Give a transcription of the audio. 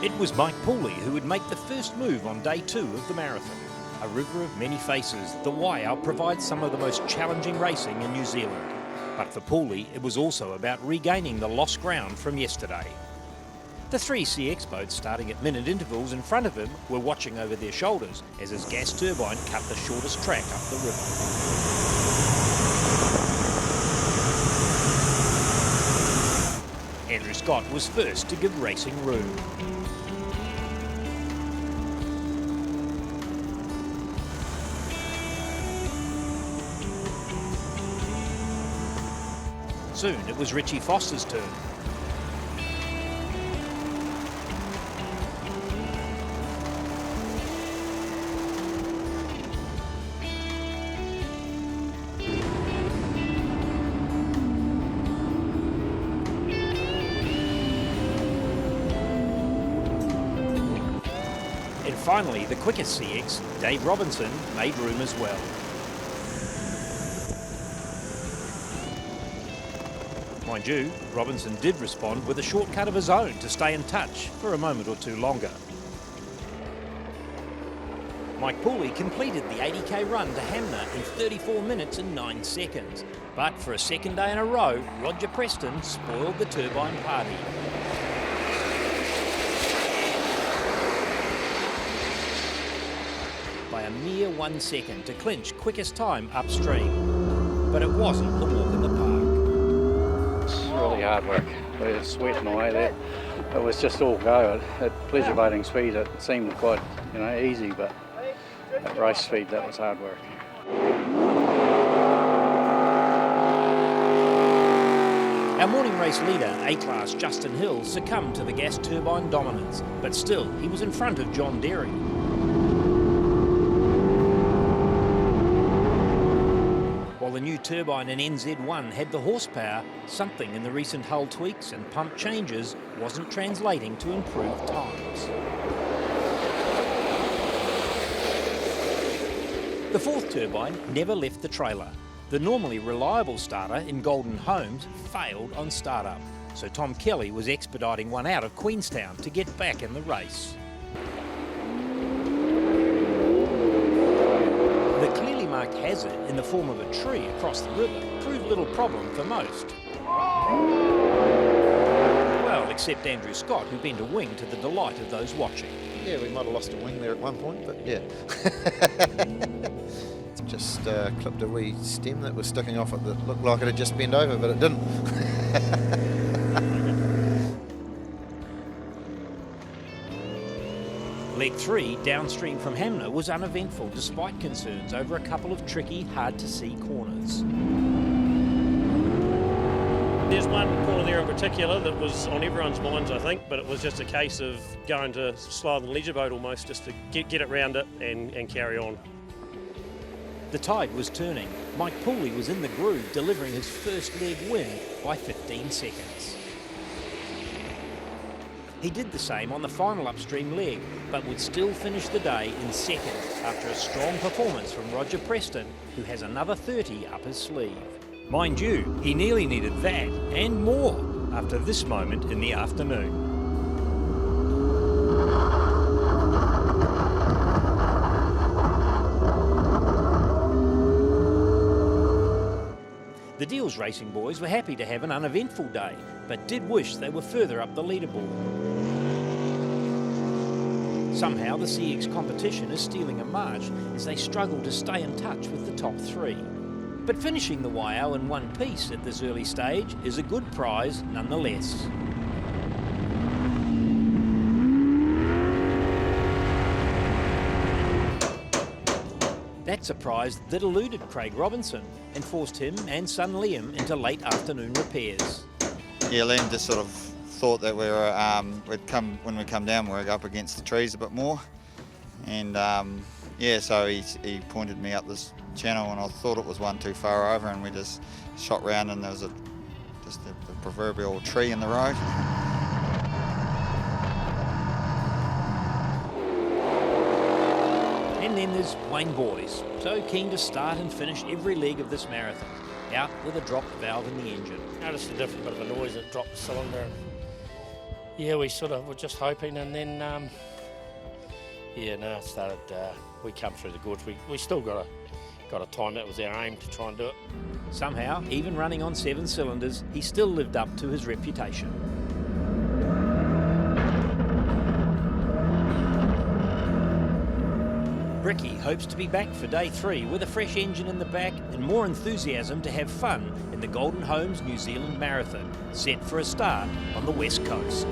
It was Mike Pooley who would make the first move on day 2 of the marathon. A river of many faces, the Waiau provides some of the most challenging racing in New Zealand. But for Pooley, it was also about regaining the lost ground from yesterday. The 3 CX boats starting at minute intervals in front of him were watching over their shoulders as his gas turbine cut the shortest track up the river. Andrew Scott was first to give racing room. Soon it was Richie Foster's turn. And finally, the quickest CX, Dave Robinson, made room as well. Mind you, Robinson did respond with a shortcut of his own to stay in touch for a moment or two longer. Mike Pooley completed the 80k run to Hamner in 34 minutes and 9 seconds. But for a second day in a row, Roger Preston spoiled the turbine party. By a mere 1 second to clinch quickest time upstream. But it wasn't a walk in the park. Really hard work. We were sweating away there. It was just all go. At pleasure boating speed it seemed quite easy, but at race speed that was hard work. Our morning race leader, A-Class Justin Hill, succumbed to the gas turbine dominance, but still he was in front of John Derry. While the new turbine in NZ1 had the horsepower, something in the recent hull tweaks and pump changes wasn't translating to improved times. The 4th turbine never left the trailer. The normally reliable starter in Golden Homes failed on startup, so Tom Kelly was expediting one out of Queenstown to get back in the race. The clearly marked hazard in the form of a tree across the river proved little problem for most. Well, except Andrew Scott, who bent a wing to the delight of those watching. Yeah, we might have lost a wing there at one point, but yeah. Just clipped a wee stem that was sticking off it that looked like it had just bent over, but it didn't. Leg 3, downstream from Hamner, was uneventful despite concerns over a couple of tricky, hard-to-see corners. There's one corner there in particular that was on everyone's minds, I think, but it was just a case of going to slower than leisure boat almost, just to get it round it and carry on. The tide was turning. Mike Pooley was in the groove, delivering his first leg win by 15 seconds. He did the same on the final upstream leg, but would still finish the day in second after a strong performance from Roger Preston, who has another 30 up his sleeve. Mind you, he nearly needed that and more after this moment in the afternoon. The Deals Racing boys were happy to have an uneventful day, but did wish they were further up the leaderboard. Somehow the CX competition is stealing a march as they struggle to stay in touch with the top 3. But finishing the Waiau in one piece at this early stage is a good prize nonetheless. That's a prize that eluded Craig Robinson and forced him and son Liam into late afternoon repairs. Yeah, Liam just sort of thought that we were when we come down we'd go up against the trees a bit more, and so he pointed me up this channel and I thought it was one too far over, and we just shot round and there was just the proverbial tree in the road. And then there's Wayne Boys, so keen to start and finish every leg of this marathon, out with a dropped valve in the engine. Noticed a different bit of a noise that dropped the cylinder. Yeah, we sort of were just hoping, and then it started. We come through the gorge. We still got a time. That was our aim, to try and do it. Somehow, even running on 7 cylinders, he still lived up to his reputation. Bricky hopes to be back for day 3 with a fresh engine in the back and more enthusiasm to have fun in the Golden Homes New Zealand Marathon, set for a start on the West Coast.